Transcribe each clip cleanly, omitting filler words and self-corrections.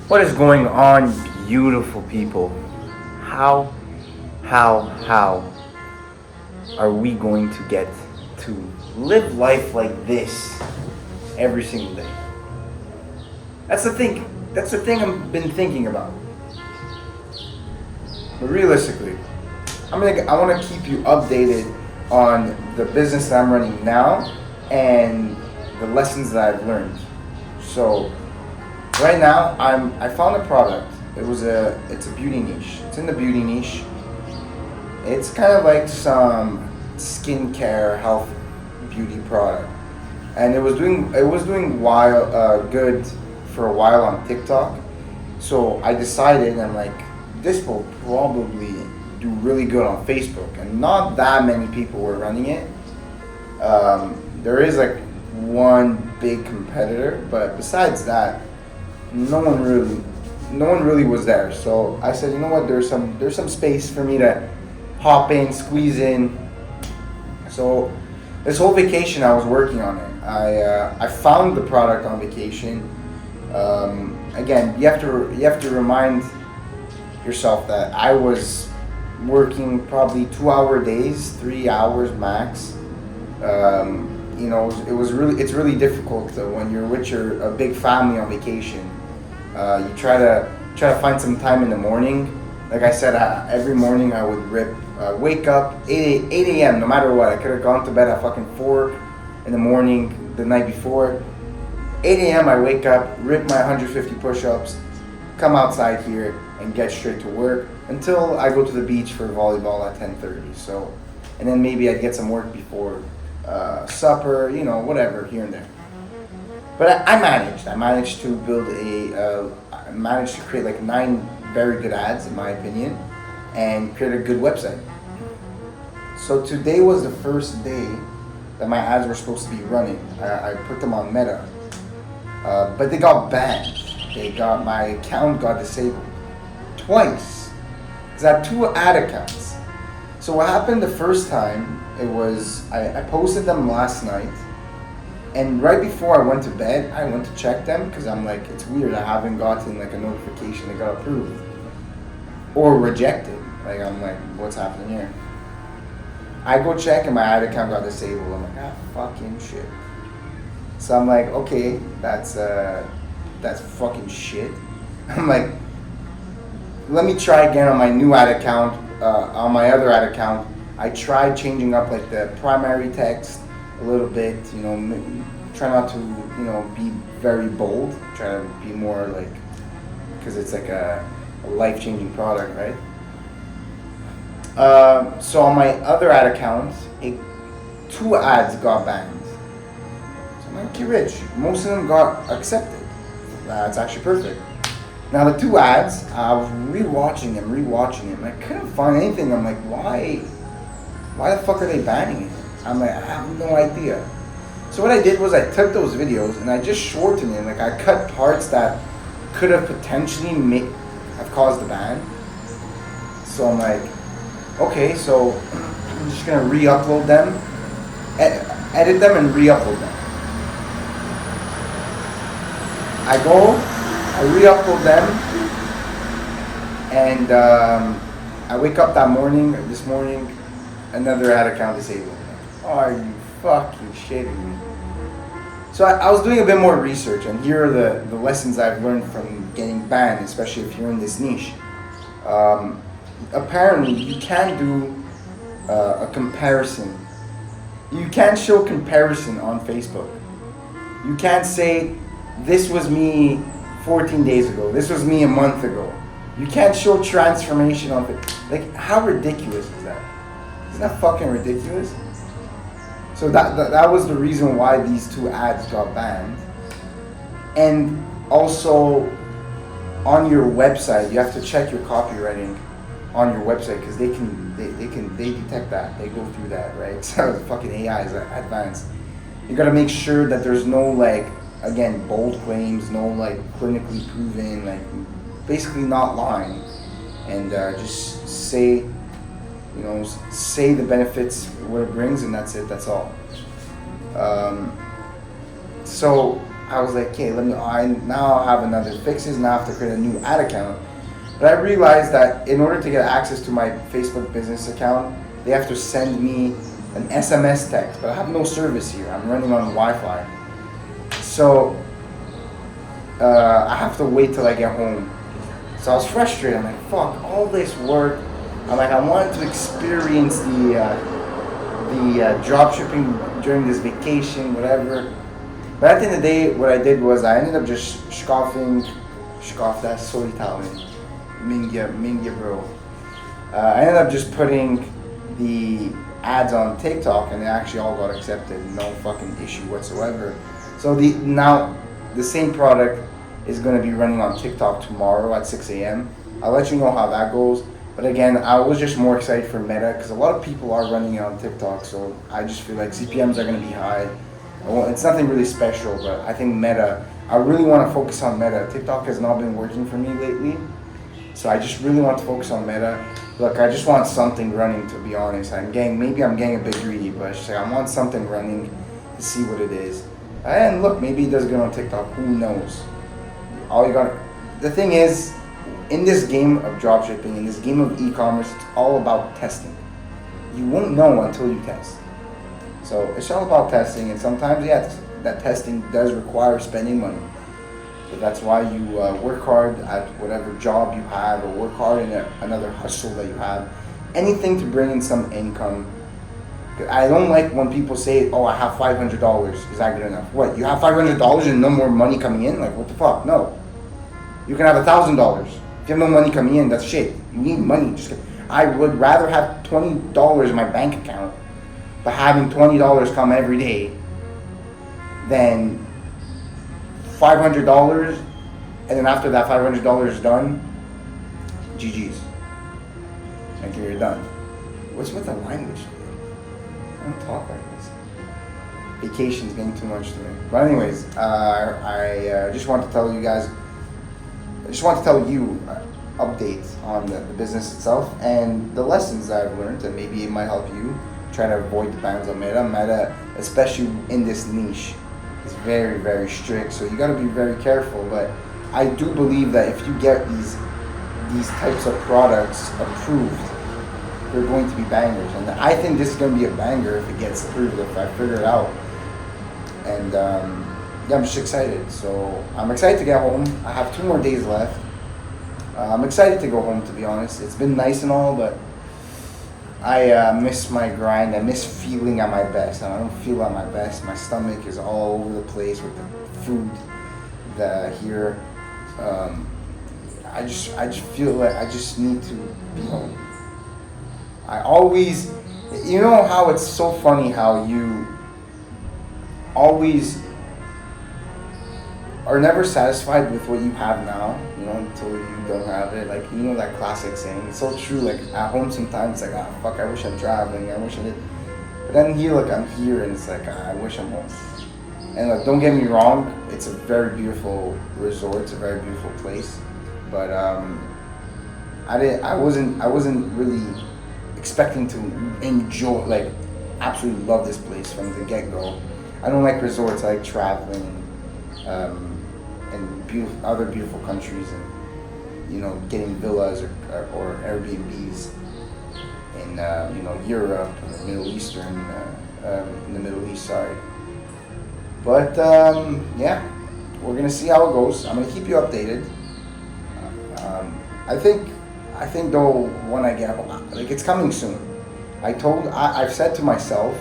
What is going on, beautiful people? How are we going to get to live life like this every single day? That's the thing I've been thinking about. But realistically, I want to keep you updated on the business that I'm running now and the lessons that I've learned. So right now, I found a product. It's a beauty niche. It's in the beauty niche. It's kind of like some skincare, health, beauty product, and it was doing good for a while on TikTok. So I decided, I'm like, this will probably do really good on Facebook, and not that many people were running it. There is like one big competitor, but besides that, no one really was there. So I said, you know what, there's some space for me to hop in, squeeze in. So this whole vacation I was working on it. I found the product on vacation. Again, you have to remind yourself that I was working probably 2-hour days, 3 hours max. It's really difficult when you're with a big family on vacation. You try to find some time in the morning. Like I said, every morning I would wake up 8 a.m. no matter what. I could have gone to bed at fucking 4 in the morning the night before. 8 a.m. I wake up, rip my 150 push-ups, come outside here and get straight to work until I go to the beach for volleyball at 10:30. So, and then maybe I'd get some work before supper, whatever, here and there. But I managed to create like 9 very good ads, in my opinion, and create a good website. So today was the first day that my ads were supposed to be running. I put them on Meta, but they got banned. My account got disabled twice, because I have 2 ad accounts. So what happened the first time, it was, I posted them last night, and right before I went to bed, I went to check them, because I'm like, it's weird, I haven't gotten like a notification that got approved or rejected. Like, I'm like, what's happening here? I go check and my ad account got disabled. I'm like, fucking shit. So I'm like, okay, that's fucking shit. I'm like, let me try again on my new ad account. On my other ad account, I tried changing up like the primary text a little bit, try not to, be very bold, try to be more like, because it's like a life-changing product, right? So on my other ad account, 2 ads got banned. So I'm like, okay, Rich, most of them got accepted. That's actually perfect. Now the 2 ads, I was rewatching them. I couldn't find anything. I'm like, why the fuck are they banning it? I'm like, I have no idea. So what I did was I took those videos and I just shortened it. Like, I cut parts that could have potentially have caused the ban. So I'm like, okay, so I'm just gonna re-upload them, edit them and re-upload them. I re-upload them, and I wake up this morning, another ad account disabled. Are you fucking shitting me? So I was doing a bit more research, and here are the lessons I've learned from getting banned, especially if you're in this niche. Apparently, you can't do a comparison. You can't show comparison on Facebook. You can't say, this was me 14 days ago, this was me a month ago. You can't show transformation on Facebook. Like, how ridiculous is that? Isn't that fucking ridiculous? So that was the reason why these 2 ads got banned. And also, on your website, you have to check your copywriting on your website, because they detect that, they go through that, right? So the fucking AI is advanced. You gotta make sure that there's no, like, again, bold claims, no like clinically proven, like basically not lying, and just say the benefits, what it brings, and that's it. That's all. So I was like, okay, I now have another fixes, now I have to create a new ad account. But I realized that in order to get access to my Facebook business account, they have to send me an SMS text, but I have no service here. I'm running on Wi-Fi. So I have to wait till I get home. So I was frustrated. I'm like, fuck, all this work. I'm like, I wanted to experience the drop shipping during this vacation, whatever. But at the end of the day, what I did was I ended up just that's so Italian. Minghia bro. I ended up just putting the ads on TikTok and they actually all got accepted. No fucking issue whatsoever. So now the same product is going to be running on TikTok tomorrow at 6 a.m. I'll let you know how that goes. But again, I was just more excited for Meta because a lot of people are running it on TikTok. So I just feel like CPMs are going to be high. It's nothing really special, but I think Meta, I really want to focus on Meta. TikTok has not been working for me lately. So I just really want to focus on Meta. Look, I just want something running, to be honest. Maybe I'm getting a bit greedy, but I want something running to see what it is. And look, maybe it does good on TikTok. Who knows? The thing is, in this game of dropshipping, in this game of e-commerce, it's all about testing. You won't know until you test. So it's all about testing, and sometimes, that testing does require spending money. So that's why you work hard at whatever job you have, or work hard in another hustle that you have. Anything to bring in some income. I don't like when people say, oh, I have $500. Is that good enough? What, you have $500 and no more money coming in? Like, what the fuck? No. You can have $1,000. If you have no money coming in, that's shit. You need money. I would rather have $20 in my bank account, but having $20 come every day than $500, and then after that $500 is done, GG's. Like, you're done. What's with the language? I don't talk like this. Vacation's getting too much to me. But anyways, I just want to tell you guys, updates on the business itself and the lessons that I've learned, and maybe it might help you try to avoid the bans on Meta. Meta, especially in this niche, is very, very strict, so you got to be very careful. But I do believe that if you get these types of products approved, they're going to be bangers, and I think this is going to be a banger if it gets approved, if I figure it out. And I'm just excited. So I'm excited to get home. I have 2 more days left. I'm excited to go home, to be honest. It's been nice and all, but I miss my grind. I miss feeling at my best. I don't feel at my best. My stomach is all over the place with the food here. I just feel like I just need to be home. I always, you know how it's so funny how you always are never satisfied with what you have now, until you don't have it. Like, that classic saying, it's so true. Like, at home sometimes it's like, fuck, I wish I'm traveling, I wish I did. But then here, like, I'm here and it's like, I wish I'm home. And like, don't get me wrong, it's a very beautiful resort, it's a very beautiful place. But I wasn't really expecting to enjoy, like, absolutely love this place from the get-go. I don't like resorts. I like traveling and other beautiful countries, and getting villas or Airbnbs in Europe and the Middle Eastern in the Middle East side. But we're gonna see how it goes. I'm gonna keep you updated. I think though, when I get home, like, it's coming soon. I've said to myself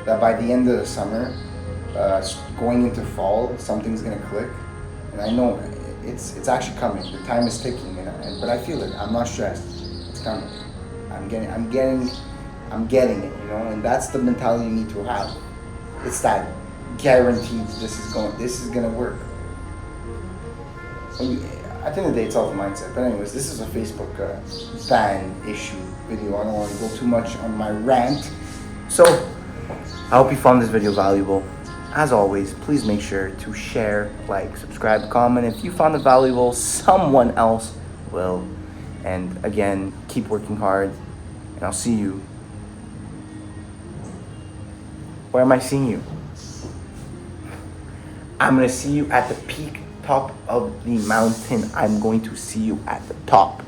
that by the end of the summer, going into fall, something's gonna click, and I know it's actually coming. The time is ticking, but I feel it. I'm not stressed. It's coming. I'm getting it, and that's the mentality you need to have. It's that guaranteed this is gonna work. And at the end of the day, it's all the mindset. But anyways, this is a Facebook ban issue video. I don't want to go too much on my rant. So, I hope you found this video valuable. As always, please make sure to share, like, subscribe, comment. If you found it valuable, someone else will. And again, keep working hard, and I'll see you. Where am I seeing you? I'm going to see you at the peak top of the mountain. I'm going to see you at the top.